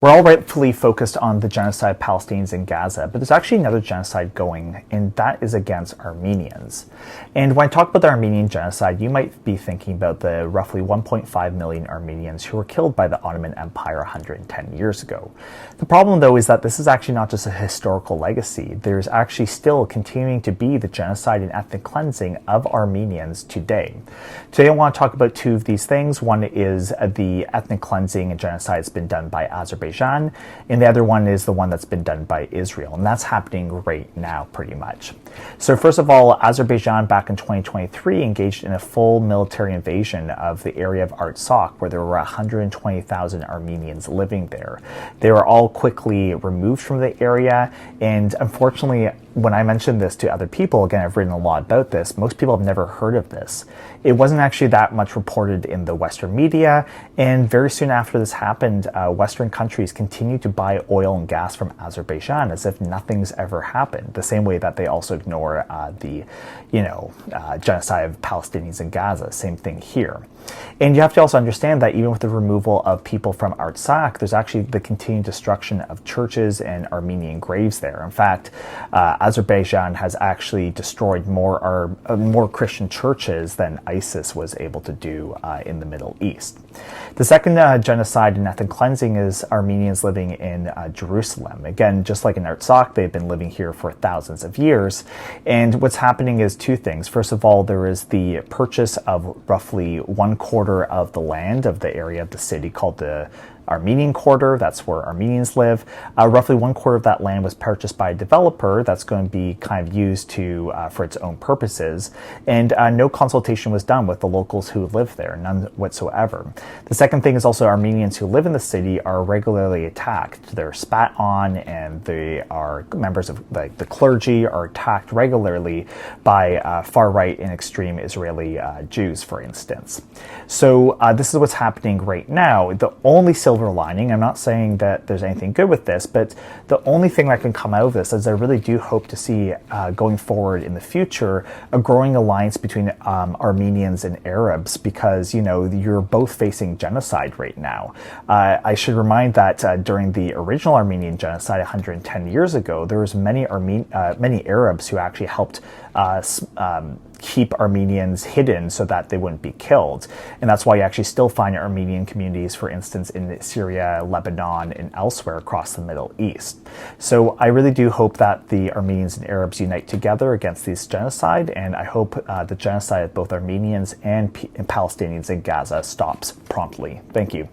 We're all rightfully focused on the genocide of Palestinians in Gaza, but there's actually another genocide going, and that is against Armenians. And when I talk about the Armenian genocide, you might be thinking about the roughly 1.5 million Armenians who were killed by the Ottoman Empire 110 years ago. The problem, though, is that this is actually not just a historical legacy. There's actually still continuing to be the genocide and ethnic cleansing of Armenians today. Today I want to talk about two of these things. One is the ethnic cleansing and genocide that's been done by Azerbaijan, and the other one is the one that's been done by Israel, and that's happening right now pretty much. So first of all, Azerbaijan back in 2023 engaged in a full military invasion of the area of Artsakh, where there were 120,000 Armenians living there. They were all quickly removed from the area, and unfortunately, when I mentioned this to other people, again, I've written a lot about this, most people have never heard of this. It wasn't actually that much reported in the Western media, and very soon after this happened, Western countries continued to buy oil and gas from Azerbaijan as if nothing's ever happened, the same way that they also ignore the genocide of Palestinians in Gaza, same thing here. And you have to also understand that even with the removal of people from Artsakh, there's actually the continued destruction of churches and Armenian graves there. In fact, Azerbaijan has actually destroyed more Christian churches than ISIS was able to do in the Middle East. The second genocide and ethnic cleansing is Armenians living in Jerusalem. Again, just like in Artsakh, they've been living here for thousands of years. And what's happening is two things. First of all, there is the purchase of roughly 1/4 of the land of the area of the city called the Armenian Quarter. That's where Armenians live. Roughly 1/4 of that land was purchased by a developer that's going to be kind of used for its own purposes. And no consultation was done with the locals who live there, none whatsoever. The second thing is also Armenians who live in the city are regularly attacked. They're spat on, and they are members of the clergy are attacked regularly by far-right and extreme Israeli Jews, for instance. So this is what's happening right now. The only silver lining, I'm not saying that there's anything good with this, but the only thing that can come out of this is I really do hope to see going forward in the future a growing alliance between Armenians and Arabs, because you're both facing genocide right now. I should remind that during the original Armenian genocide 110 years ago, there was many Arabs who actually helped keep Armenians hidden so that they wouldn't be killed. And that's why you actually still find Armenian communities, for instance, in Syria, Lebanon, and elsewhere across the Middle East. So I really do hope that the Armenians and Arabs unite together against this genocide, and I hope the genocide of both Armenians and Palestinians in Gaza stops promptly. Thank you.